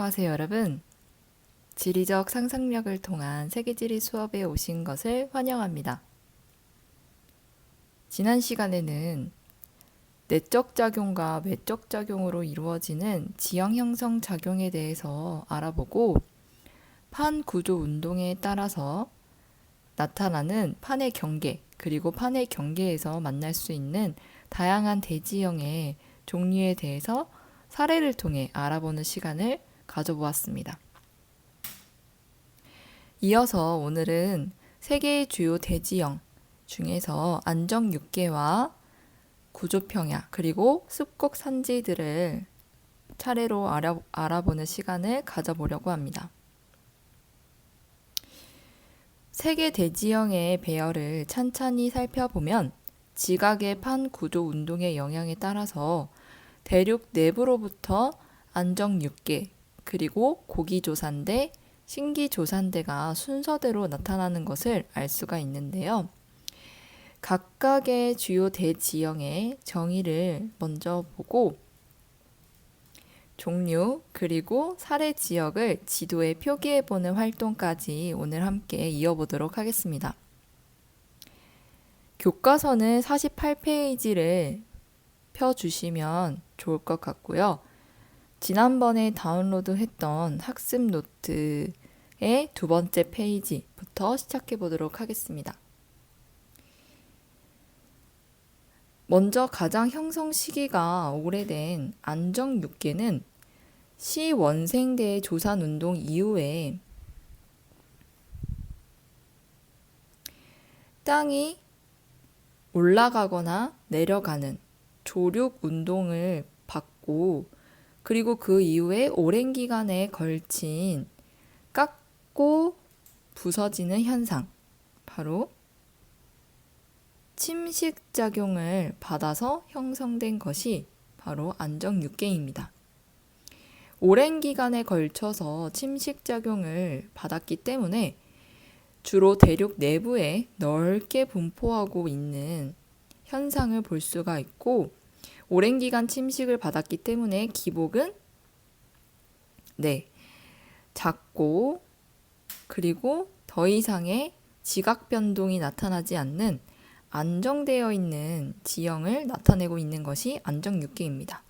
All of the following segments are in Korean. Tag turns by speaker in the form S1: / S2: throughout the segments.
S1: 안녕하세요, 여러분. 지리적 상상력을 통한 세계지리 수업에 오신 것을 환영합니다. 지난 시간에는 내적 작용과 외적 작용으로 이루어지는 지형 형성 작용에 대해서 알아보고 판 구조 운동에 따라서 나타나는 판의 경계, 그리고 판의 경계에서 만날 수 있는 다양한 대지형의 종류에 대해서 사례를 통해 알아보는 시간을 가져보았습니다. 이어서 오늘은 세계의 주요 대지형 중에서 안정 육계와 구조평야 그리고 습곡 산지들을 차례로 알아보는 시간을 가져보려고 합니다. 세계 대지형의 배열을 찬찬히 살펴보면 지각의 판 구조 운동의 영향에 따라서 대륙 내부로부터 안정 육계 그리고 고기조산대, 신기조산대가 순서대로 나타나는 것을 알 수가 있는데요. 각각의 주요 대지형의 정의를 먼저 보고 종류 그리고 사례 지역을 지도에 표기해보는 활동까지 오늘 함께 이어보도록 하겠습니다. 교과서는 48페이지를 펴주시면 좋을 것 같고요. 지난번에 다운로드했던 학습 노트의 두 번째 페이지부터 시작해 보도록 하겠습니다. 먼저 가장 형성 시기가 오래된 안정 육계는 시원생대 조산운동 이후에 땅이 올라가거나 내려가는 조륙 운동을 받고 그리고 그 이후에 오랜 기간에 걸친 깎고 부서지는 현상, 바로 침식작용을 받아서 형성된 것이 바로 안정육계입니다. 오랜 기간에 걸쳐서 침식작용을 받았기 때문에 주로 대륙 내부에 넓게 분포하고 있는 현상을 볼 수가 있고, 오랜 기간 침식을 받았기 때문에 기복은 작고 그리고 더 이상의 지각 변동이 나타나지 않는 안정되어 있는 지형을 나타내고 있는 것이 안정육계입니다.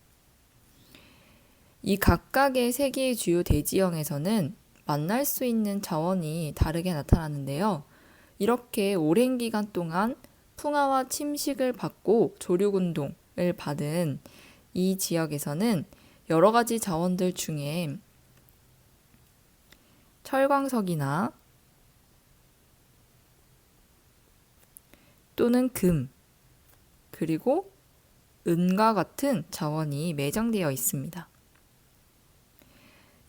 S1: 이 각각의 세계의 주요 대지형에서는 만날 수 있는 자원이 다르게 나타나는데요. 이렇게 오랜 기간 동안 풍화와 침식을 받고 조류운동을 받은 이 지역에서는 여러 가지 자원들 중에 철광석이나 또는 금, 그리고 은과 같은 자원이 매장되어 있습니다.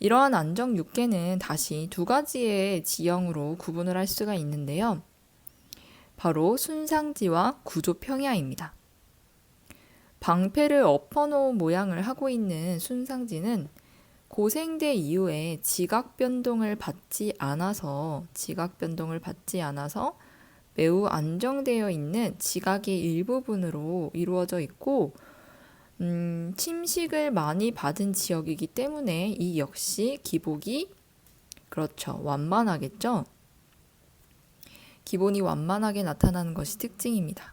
S1: 이러한 안정 육계는 다시 두 가지의 지형으로 구분을 할 수가 있는데요. 바로 순상지와 구조평야입니다. 방패를 엎어놓은 모양을 하고 있는 순상지는 고생대 이후에 지각 변동을 받지 않아서 매우 안정되어 있는 지각의 일부분으로 이루어져 있고, 침식을 많이 받은 지역이기 때문에 이 역시 기복이 완만하겠죠. 기본이 완만하게 나타나는 것이 특징입니다.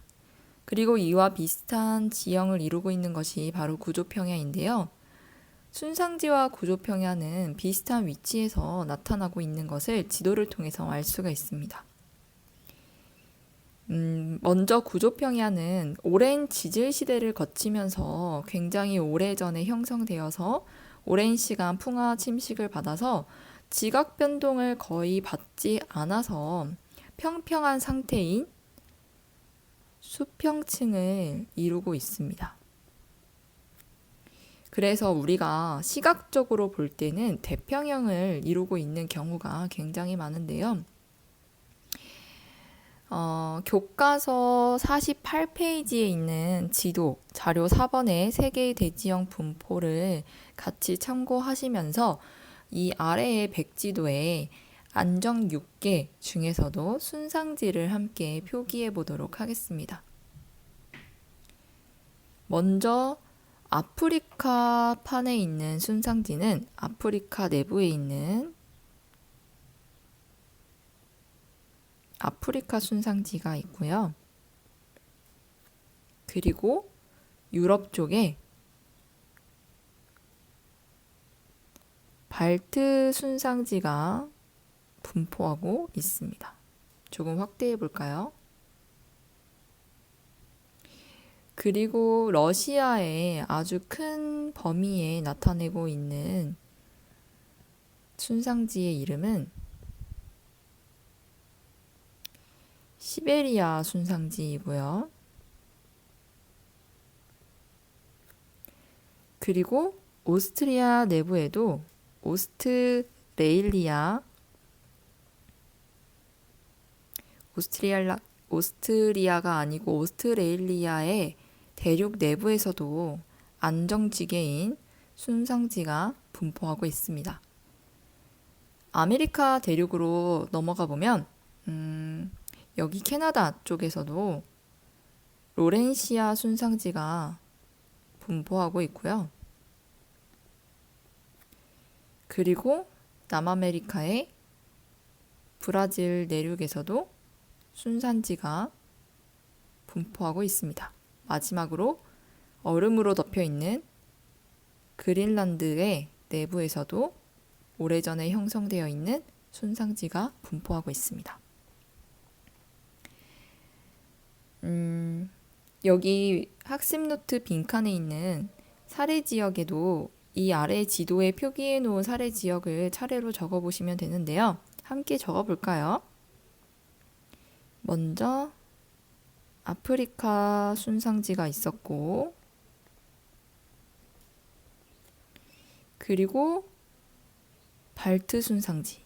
S1: 그리고 이와 비슷한 지형을 이루고 있는 것이 바로 구조평야인데요. 순상지와 구조평야는 비슷한 위치에서 나타나고 있는 것을 지도를 통해서 알 수가 있습니다. 먼저 구조평야는 오랜 지질 시대를 거치면서 굉장히 오래전에 형성되어서 오랜 시간 풍화 침식을 받아서 지각 변동을 거의 받지 않아서 평평한 상태인 수평층을 이루고 있습니다. 그래서 우리가 시각적으로 볼 때는 대평형을 이루고 있는 경우가 굉장히 많은데요. 교과서 48페이지에 있는 지도, 자료 4번의 세계의 대지형 분포를 같이 참고하시면서 이 아래의 백지도에 안정 6개 중에서도 순상지를 함께 표기해 보도록 하겠습니다. 먼저 아프리카 판에 있는 순상지는 아프리카 내부에 있는 아프리카 순상지가 있고요. 그리고 유럽 쪽에 발트 순상지가 분포하고 있습니다. 조금 확대해 볼까요? 그리고 러시아의 아주 큰 범위에 나타내고 있는 순상지의 이름은 시베리아 순상지이고요. 그리고 오스트리아 내부에도 오스트리아가 아니고 오스트레일리아의 대륙 내부에서도 안정지계인 순상지가 분포하고 있습니다. 아메리카 대륙으로 넘어가 보면 여기 캐나다 쪽에서도 로렌시아 순상지가 분포하고 있고요. 그리고 남아메리카의 브라질 내륙에서도 순상지가 분포하고 있습니다. 마지막으로 얼음으로 덮여 있는 그린란드의 내부에서도 오래전에 형성되어 있는 순상지가 분포하고 있습니다. 여기 학습 노트 빈칸에 있는 사례 지역에도 이 아래 지도에 표기해 놓은 사례 지역을 차례로 적어 보시면 되는데요. 함께 적어 볼까요? 먼저 아프리카 순상지가 있었고, 그리고 발트 순상지,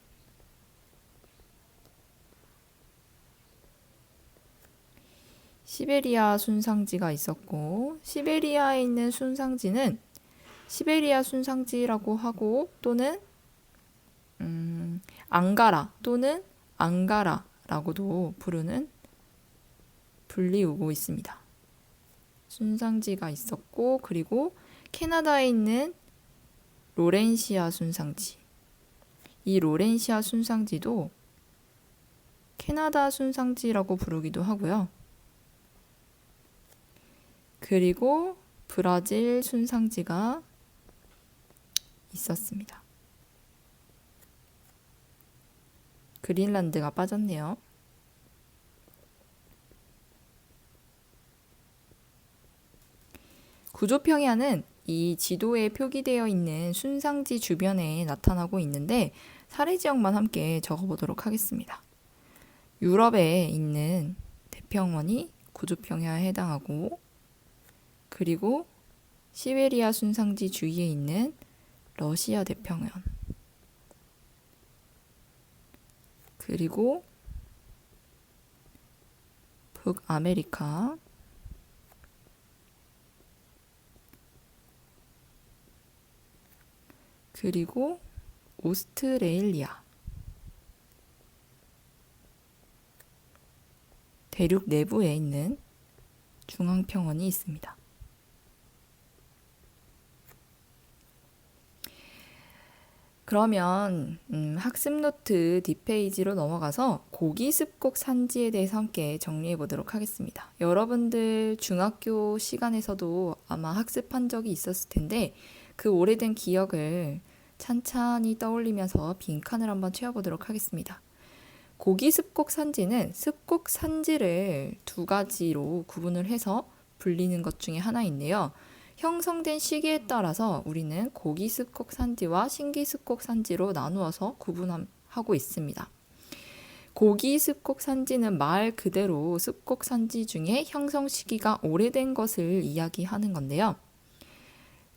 S1: 시베리아 순상지가 있었고, 시베리아에 있는 순상지는 시베리아 순상지라고 하고 또는 앙가라 또는 앙가라라고도 부르는 불리우고 있습니다. 순상지가 있었고, 그리고 캐나다에 있는 로렌시아 순상지, 이 로렌시아 순상지도 캐나다 순상지라고 부르기도 하고요. 그리고 브라질 순상지가 있었습니다. 그린란드가 빠졌네요. 구조평야는 이 지도에 표기되어 있는 순상지 주변에 나타나고 있는데 사례 지역만 함께 적어보도록 하겠습니다. 유럽에 있는 대평원이 구조평야에 해당하고, 그리고 시베리아 순상지 주위에 있는 러시아 대평원, 그리고 북아메리카, 그리고 오스트레일리아 대륙 내부에 있는 중앙평원이 있습니다. 그러면 학습 노트 뒷페이지로 넘어가서 고기습곡 산지에 대해서 함께 정리해 보도록 하겠습니다. 여러분들 중학교 시간에서도 아마 학습한 적이 있었을 텐데 그 오래된 기억을 찬찬히 떠올리면서 빈칸을 한번 채워보도록 하겠습니다. 고기습곡 산지는 습곡 산지를 두 가지로 구분을 해서 불리는 것 중에 하나인데요. 형성된 시기에 따라서 우리는 고기습곡 산지와 신기습곡 산지로 나누어서 구분하고 있습니다. 고기습곡 산지는 말 그대로 습곡 산지 중에 형성 시기가 오래된 것을 이야기하는 건데요.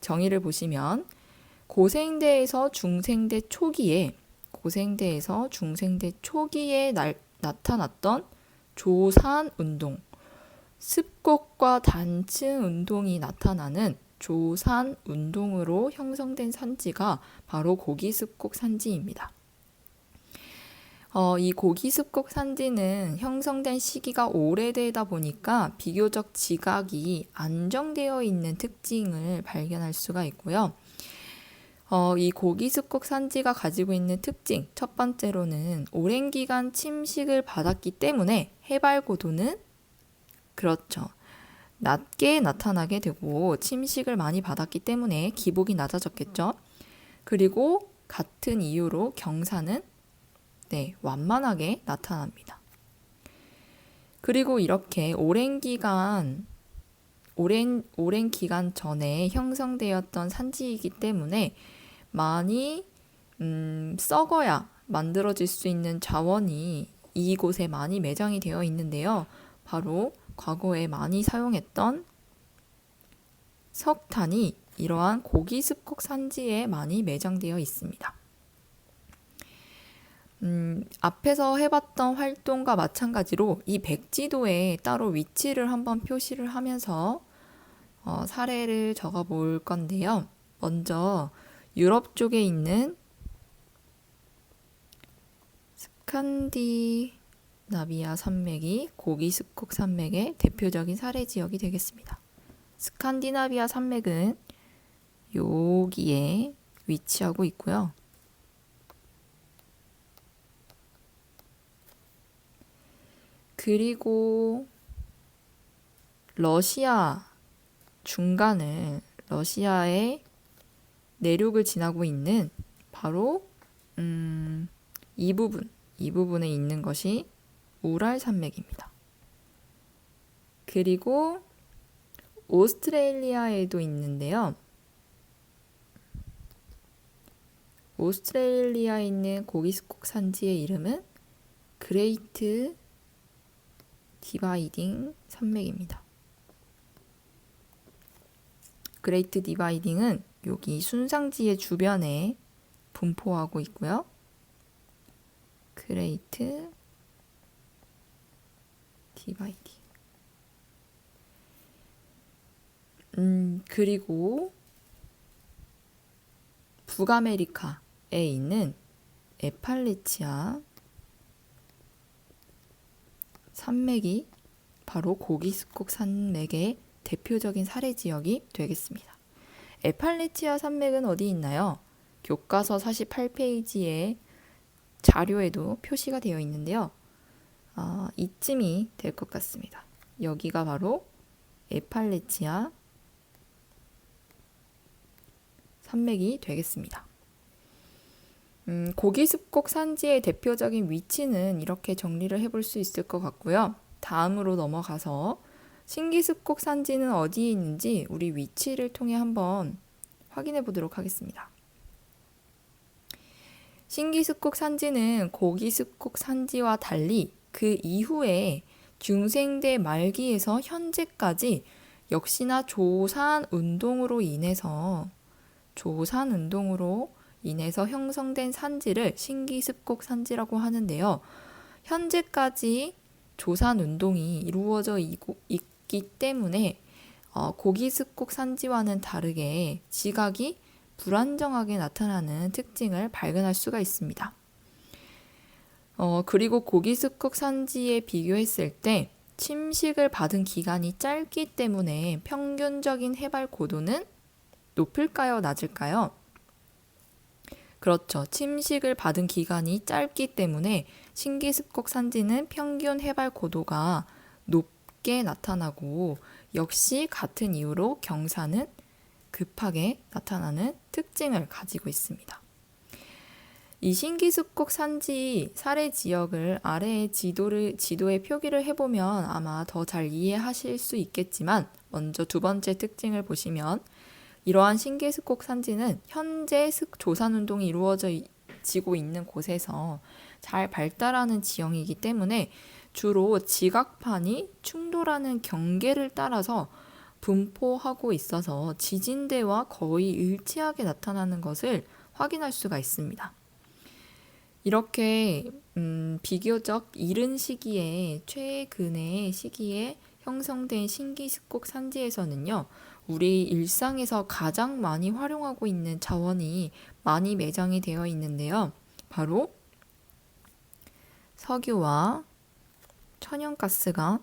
S1: 정의를 보시면 고생대에서 중생대 초기에 나타났던 조산 운동, 습곡과 단층 운동이 나타나는 조산 운동으로 형성된 산지가 바로 고기습곡 산지입니다. 이 고기습곡 산지는 형성된 시기가 오래되다 보니까 비교적 지각이 안정되어 있는 특징을 발견할 수가 있고요. 이 고기습곡 산지가 가지고 있는 특징, 첫 번째로는 오랜 기간 침식을 받았기 때문에 해발 고도는 그렇죠. 낮게 나타나게 되고 침식을 많이 받았기 때문에 기복이 낮아졌겠죠. 그리고 같은 이유로 경사는 완만하게 나타납니다. 그리고 이렇게 오랜 기간 전에 형성되었던 산지이기 때문에 많이 썩어야 만들어질 수 있는 자원이 이곳에 많이 매장이 되어 있는데요. 바로 과거에 많이 사용했던 석탄이 이러한 고기습곡 산지에 많이 매장되어 있습니다. 앞에서 해봤던 활동과 마찬가지로 이 백지도에 따로 위치를 한번 표시를 하면서 사례를 적어 볼 건데요. 먼저 유럽 쪽에 있는 스칸디나비아 산맥이 고기습곡 산맥의 대표적인 사례 지역이 되겠습니다. 스칸디나비아 산맥은 여기에 위치하고 있고요. 그리고 러시아 중간을 러시아의 내륙을 지나고 있는 바로 이 부분에 있는 것이 우랄 산맥입니다. 그리고 오스트레일리아에도 있는데요. 오스트레일리아에 있는 고기습곡 산지의 이름은 그레이트 디바이딩 산맥입니다. 그레이트 디바이딩은 여기 순상지의 주변에 분포하고 있고요. 그레이트 디바이딩. 그리고 북아메리카에 있는 에팔레치아 산맥이 바로 고기습곡 산맥의 대표적인 사례 지역이 되겠습니다. 에팔레치아 산맥은 어디 있나요? 교과서 48페이지의 자료에도 표시가 되어 있는데요. 이쯤이 될 것 같습니다. 여기가 바로 에팔레치아 산맥이 되겠습니다. 고기습곡 산지의 대표적인 위치는 이렇게 정리를 해볼 수 있을 것 같고요. 다음으로 넘어가서 신기습곡 산지는 어디에 있는지 우리 위치를 통해 한번 확인해 보도록 하겠습니다. 신기습곡 산지는 고기습곡 산지와 달리 그 이후에 중생대 말기에서 현재까지 역시나 조산 운동으로 인해서 형성된 산지를 신기습곡 산지라고 하는데요. 현재까지 조산 운동이 이루어져 있기 때문에 고기습곡 산지와는 다르게 지각이 불안정하게 나타나는 특징을 발견할 수가 있습니다. 그리고 고기습곡 산지에 비교했을 때 침식을 받은 기간이 짧기 때문에 평균적인 해발 고도는 높을까요? 낮을까요? 그렇죠. 침식을 받은 기간이 짧기 때문에 신기습곡 산지는 평균 해발 고도가 높게 나타나고 역시 같은 이유로 경사는 급하게 나타나는 특징을 가지고 있습니다. 이 신기습곡 산지 사례 지역을 아래의 지도에 표기를 해보면 아마 더 잘 이해하실 수 있겠지만 먼저 두 번째 특징을 보시면 이러한 신기습곡 산지는 현재 조산운동이 이루어지고 있는 곳에서 잘 발달하는 지형이기 때문에 주로 지각판이 충돌하는 경계를 따라서 분포하고 있어서 지진대와 거의 일치하게 나타나는 것을 확인할 수가 있습니다. 이렇게 비교적 이른 시기에 최근의 시기에 형성된 신기습곡 산지에서는요. 우리 일상에서 가장 많이 활용하고 있는 자원이 많이 매장이 되어 있는데요. 바로 석유와 천연가스가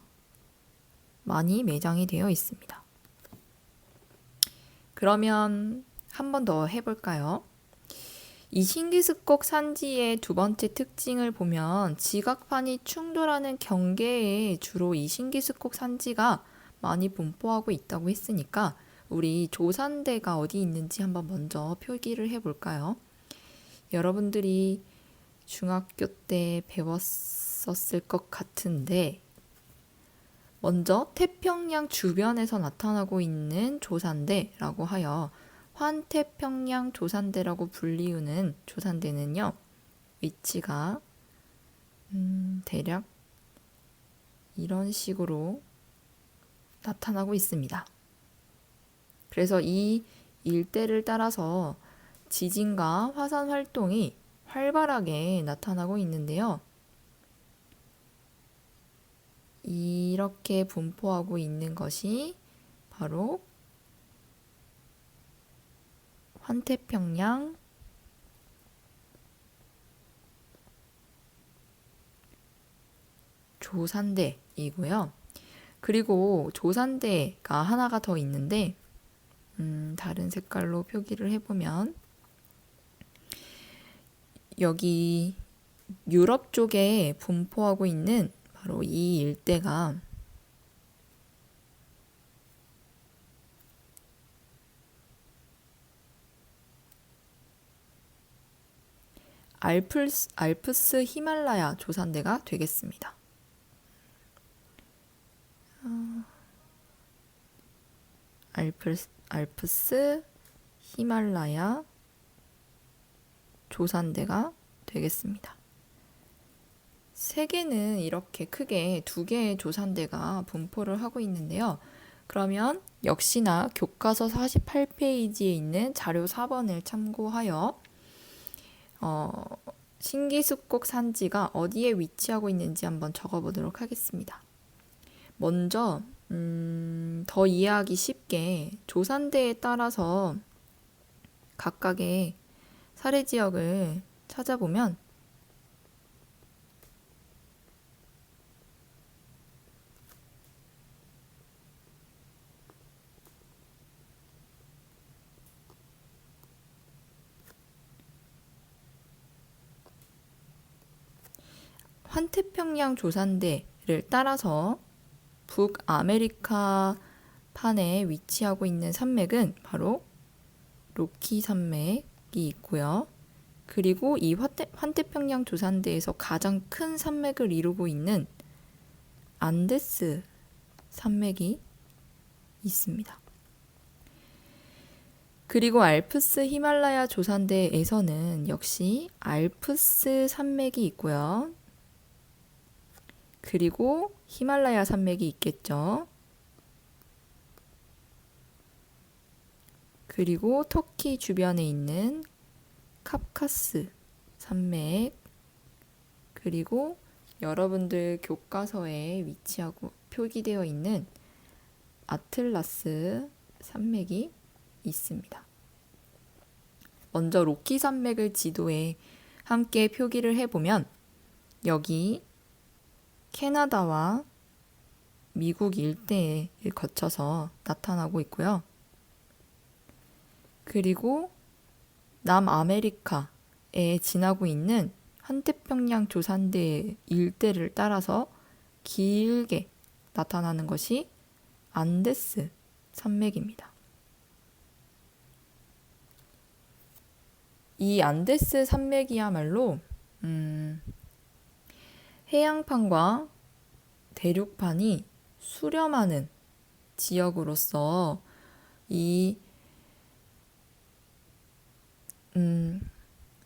S1: 많이 매장이 되어 있습니다. 그러면 한 번 더 해볼까요? 이 신기습곡 산지의 두 번째 특징을 보면 지각판이 충돌하는 경계에 주로 이 신기습곡 산지가 많이 분포하고 있다고 했으니까 우리 조산대가 어디 있는지 한번 먼저 표기를 해볼까요? 여러분들이 중학교 때 배웠었을 것 같은데 먼저 태평양 주변에서 나타나고 있는 조산대라고 하여 환태평양 조산대라고 불리우는 조산대는요. 위치가 대략 이런 식으로 나타나고 있습니다. 그래서 이 일대를 따라서 지진과 화산 활동이 활발하게 나타나고 있는데요. 이렇게 분포하고 있는 것이 바로 환태평양 조산대이고요. 그리고 조산대가 하나가 더 있는데 다른 색깔로 표기를 해보면 여기 유럽 쪽에 분포하고 있는 바로 이 일대가 알프스 히말라야 조산대가 되겠습니다. 알프스 히말라야 조산대가 되겠습니다. 세계는 이렇게 크게 두 개의 조산대가 분포를 하고 있는데요. 그러면 역시나 교과서 48페이지에 있는 자료 4번을 참고하여 신기습곡 산지가 어디에 위치하고 있는지 한번 적어보도록 하겠습니다. 먼저 더 이해하기 쉽게 조산대에 따라서 각각의 사례 지역을 찾아보면 환태평양 조산대를 따라서 북아메리카 판에 위치하고 있는 산맥은 바로 로키 산맥이 있고요. 그리고 이 환태평양 조산대에서 가장 큰 산맥을 이루고 있는 안데스 산맥이 있습니다. 그리고 알프스 히말라야 조산대에서는 역시 알프스 산맥이 있고요. 그리고 히말라야 산맥이 있겠죠. 그리고 터키 주변에 있는 카프카스 산맥, 그리고 여러분들 교과서에 위치하고 표기되어 있는 아틀라스 산맥이 있습니다. 먼저 로키 산맥을 지도에 함께 표기를 해보면 여기 캐나다와 미국 일대를 거쳐서 나타나고 있고요. 그리고 남아메리카에 지나고 있는 환태평양 조산대 일대를 따라서 길게 나타나는 것이 안데스 산맥입니다. 이 안데스 산맥이야말로 해양판과 대륙판이 수렴하는 지역으로서 이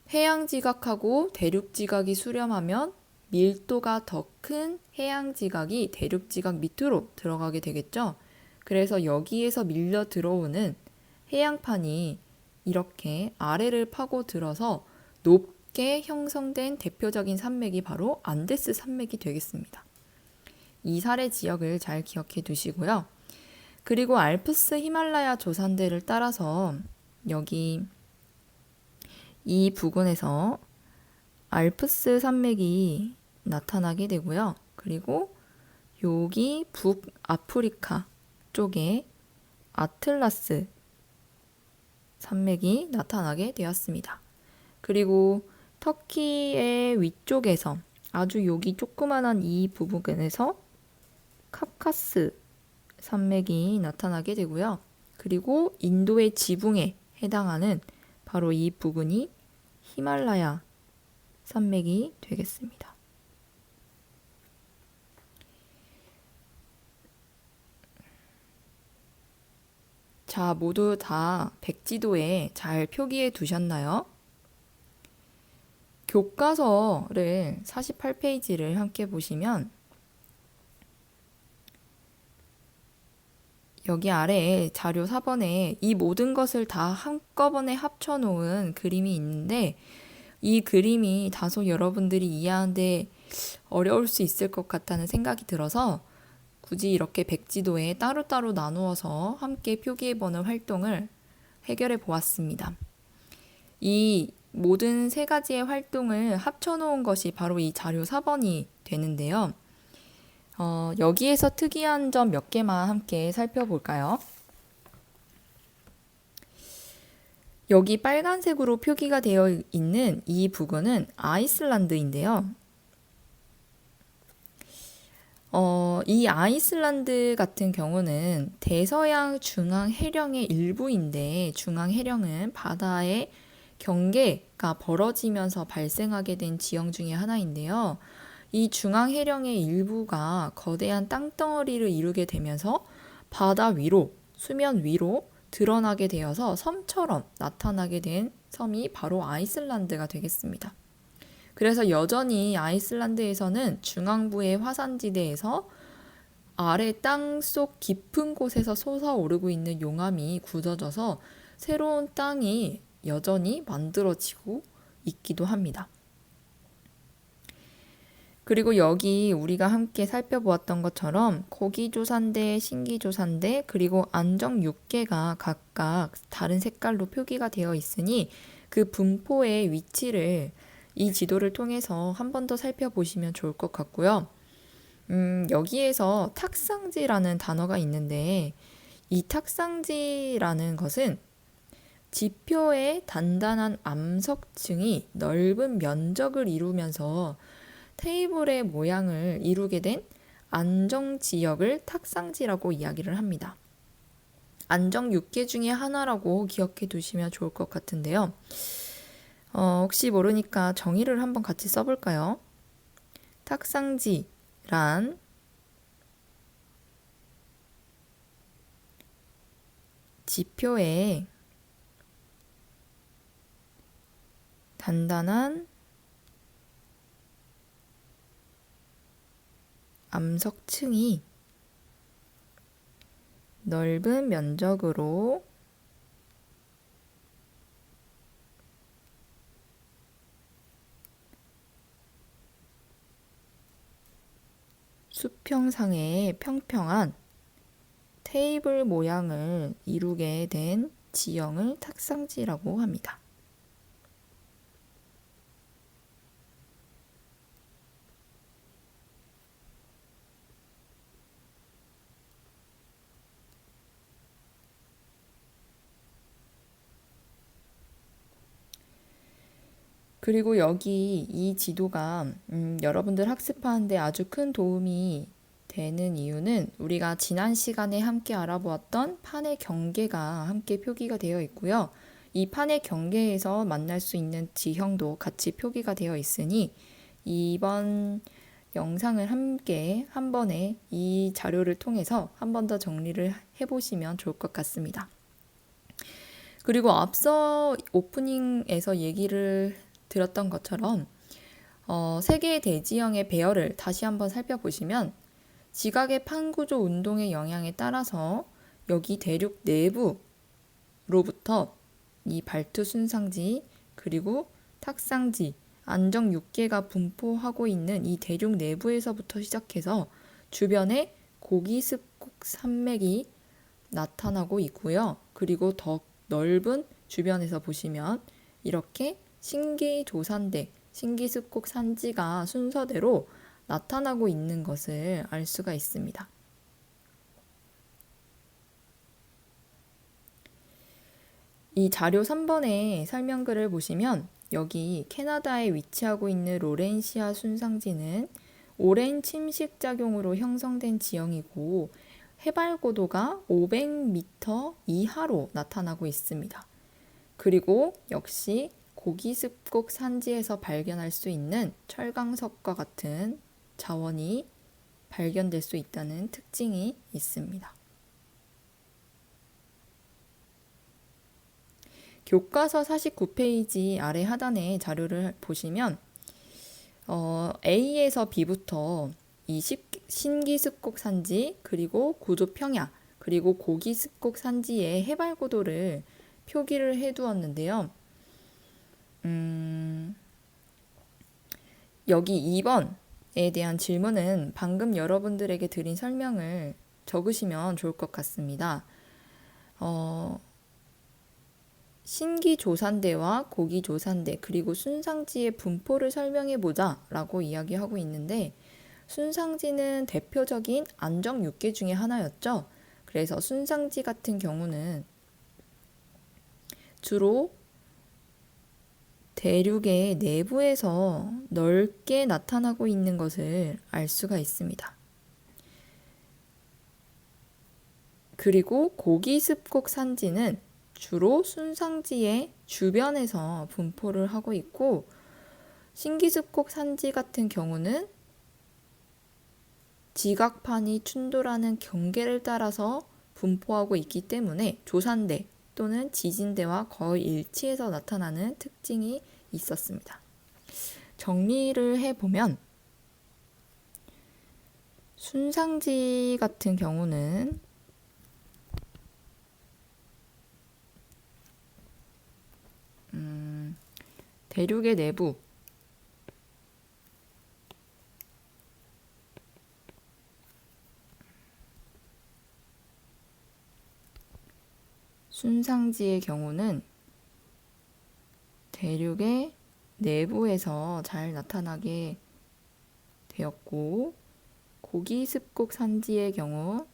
S1: 해양지각하고 대륙지각이 수렴하면 밀도가 더 큰 해양지각이 대륙지각 밑으로 들어가게 되겠죠. 그래서 여기에서 밀려 들어오는 해양판이 이렇게 아래를 파고들어서 높게 형성된 대표적인 산맥이 바로 안데스 산맥이 되겠습니다. 이 사례 지역을 잘 기억해 두시고요. 그리고 알프스 히말라야 조산대를 따라서 여기 이 부근에서 알프스 산맥이 나타나게 되고요. 그리고 여기 북아프리카 쪽에 아틀라스 산맥이 나타나게 되었습니다. 그리고 터키의 위쪽에서 아주 여기 조그만한 이 부분에서 카카스 산맥이 나타나게 되고요. 그리고 인도의 지붕에 해당하는 바로 이 부분이 히말라야 산맥이 되겠습니다. 자, 모두 다 백지도에 잘 표기해 두셨나요? 교과서를 48페이지를 함께 보시면 여기 아래에 자료 4번에 이 모든 것을 다 한꺼번에 합쳐놓은 그림이 있는데 이 그림이 다소 여러분들이 이해하는데 어려울 수 있을 것 같다는 생각이 들어서 굳이 이렇게 백지도에 따로따로 나누어서 함께 표기해보는 활동을 해결해 보았습니다. 이 모든 세 가지의 활동을 합쳐놓은 것이 바로 이 자료 4번이 되는데요. 여기에서 특이한 점 몇 개만 함께 살펴볼까요? 여기 빨간색으로 표기가 되어 있는 이 부근은 아이슬란드인데요. 이 아이슬란드 같은 경우는 대서양 중앙 해령의 일부인데 중앙 해령은 바다의 경계가 벌어지면서 발생하게 된 지형 중에 하나인데요. 이 중앙 해령의 일부가 거대한 땅덩어리를 이루게 되면서 바다 위로, 수면 위로 드러나게 되어서 섬처럼 나타나게 된 섬이 바로 아이슬란드가 되겠습니다. 그래서 여전히 아이슬란드에서는 중앙부의 화산지대에서 아래 땅속 깊은 곳에서 솟아오르고 있는 용암이 굳어져서 새로운 땅이 여전히 만들어지고 있기도 합니다. 그리고 여기 우리가 함께 살펴보았던 것처럼 고기조산대, 신기조산대, 그리고 안정6개가 각각 다른 색깔로 표기가 되어 있으니 그 분포의 위치를 이 지도를 통해서 한 번 더 살펴보시면 좋을 것 같고요. 여기에서 탁상지라는 단어가 있는데 이 탁상지라는 것은 지표의 단단한 암석층이 넓은 면적을 이루면서 테이블의 모양을 이루게 된 안정지역을 탁상지라고 이야기를 합니다. 안정 6개 중에 하나라고 기억해 두시면 좋을 것 같은데요. 혹시 모르니까 정의를 한번 같이 써볼까요? 탁상지란 지표의 단단한 암석층이 넓은 면적으로 수평상의 평평한 테이블 모양을 이루게 된 지형을 탁상지라고 합니다. 그리고 여기 이 지도가 여러분들 학습하는데 아주 큰 도움이 되는 이유는 우리가 지난 시간에 함께 알아보았던 판의 경계가 함께 표기가 되어 있고요. 이 판의 경계에서 만날 수 있는 지형도 같이 표기가 되어 있으니 이번 영상을 함께 한 번에 이 자료를 통해서 한 번 더 정리를 해보시면 좋을 것 같습니다. 그리고 앞서 오프닝에서 얘기를 들었던 것처럼 세계 대지형의 배열을 다시 한번 살펴보시면 지각의 판구조 운동의 영향에 따라서 여기 대륙 내부로부터 이 발트 순상지 그리고 탁상지 안정 6개가 분포하고 있는 이 대륙 내부에서부터 시작해서 주변에 고기습곡 산맥이 나타나고 있고요. 그리고 더 넓은 주변에서 보시면 이렇게 신기조산대, 신기습곡 산지가 순서대로 나타나고 있는 것을 알 수가 있습니다. 이 자료 3번의 설명글을 보시면 여기 캐나다에 위치하고 있는 로렌시아 순상지는 오랜 침식 작용으로 형성된 지형이고 해발 고도가 500m 이하로 나타나고 있습니다. 그리고 역시 고기습곡 산지에서 발견할 수 있는 철강석과 같은 자원이 발견될 수 있다는 특징이 있습니다. 교과서 49페이지 아래 하단에 자료를 보시면 A에서 B부터 이 신기습곡 산지, 그리고 구조평야, 그리고 고기습곡 산지의 해발 고도를 표기를 해두었는데요. 여기 2번에 대한 질문은 방금 여러분들에게 드린 설명을 적으시면 좋을 것 같습니다. 신기조산대와 고기조산대 그리고 순상지의 분포를 설명해보자 라고 이야기하고 있는데, 순상지는 대표적인 안정육계 중에 하나였죠. 그래서 순상지 같은 경우는 주로 대륙의 내부에서 넓게 나타나고 있는 것을 알 수가 있습니다. 그리고 고기습곡 산지는 주로 순상지의 주변에서 분포를 하고 있고, 신기습곡 산지 같은 경우는 지각판이 충돌하는 경계를 따라서 분포하고 있기 때문에 조산대 또는 지진대와 거의 일치해서 나타나는 특징이 있었습니다. 정리를 해보면 순상지 같은 경우는 대륙의 내부, 순상지의 경우는 대륙의 내부에서 잘 나타나게 되었고, 고기습곡 산지의 경우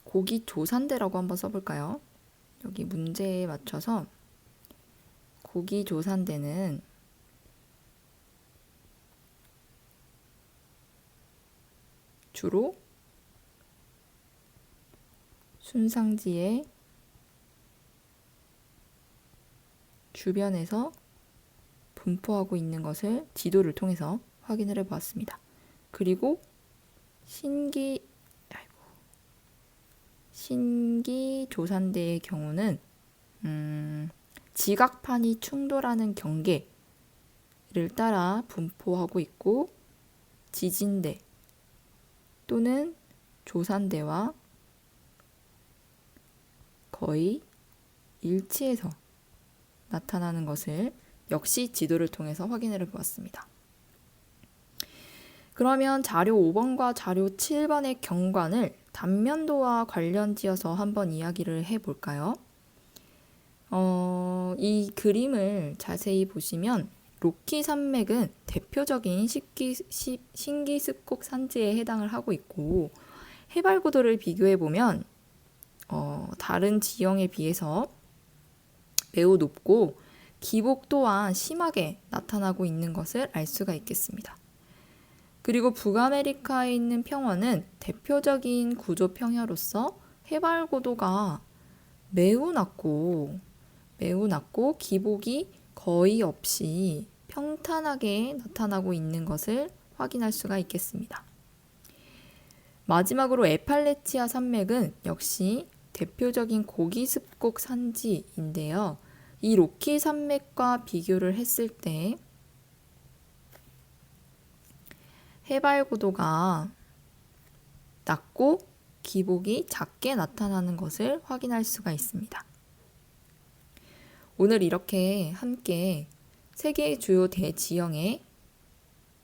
S1: 고기조산대라고 한번 써볼까요? 여기 문제에 맞춰서 고기조산대는 주로 순상지의 주변에서 분포하고 있는 것을 지도를 통해서 확인을 해보았습니다. 그리고 신기조산대의 경우는 지각판이 충돌하는 경계를 따라 분포하고 있고, 지진대 또는 조산대와 거의 일치해서 나타나는 것을 역시 지도를 통해서 확인을 해보았습니다. 그러면 자료 5번과 자료 7번의 경관을 단면도와 관련지어서 한번 이야기를 해볼까요? 이 그림을 자세히 보시면 로키 산맥은 대표적인 신기습곡 산지에 해당을 하고 있고, 해발 고도를 비교해보면 다른 지형에 비해서 매우 높고 기복 또한 심하게 나타나고 있는 것을 알 수가 있겠습니다. 그리고 북아메리카에 있는 평원은 대표적인 구조 평야로서 해발 고도가 매우 낮고 기복이 거의 없이 평탄하게 나타나고 있는 것을 확인할 수가 있겠습니다. 마지막으로 에팔레치아 산맥은 역시 대표적인 고기습곡 산지인데요. 이 로키 산맥과 비교를 했을 때 해발 고도가 낮고 기복이 작게 나타나는 것을 확인할 수가 있습니다. 오늘 이렇게 함께 세계 주요 대지형의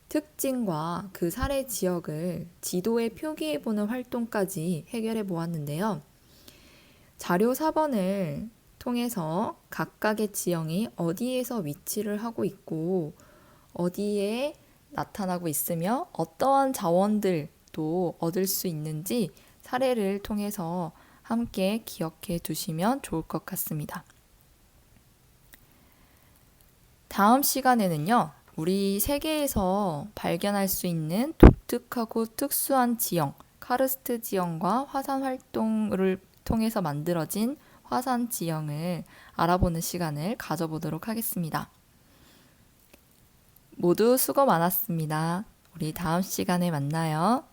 S1: 특징과 그 사례 지역을 지도에 표기해보는 활동까지 해결해 보았는데요. 자료 4번을 통해서 각각의 지형이 어디에서 위치를 하고 있고 어디에 나타나고 있으며 어떠한 자원들도 얻을 수 있는지 사례를 통해서 함께 기억해 두시면 좋을 것 같습니다. 다음 시간에는요, 우리 세계에서 발견할 수 있는 독특하고 특수한 지형, 카르스트 지형과 화산 활동을 통해서 만들어진 화산 지형을 알아보는 시간을 가져보도록 하겠습니다. 모두 수고 많았습니다. 우리 다음 시간에 만나요.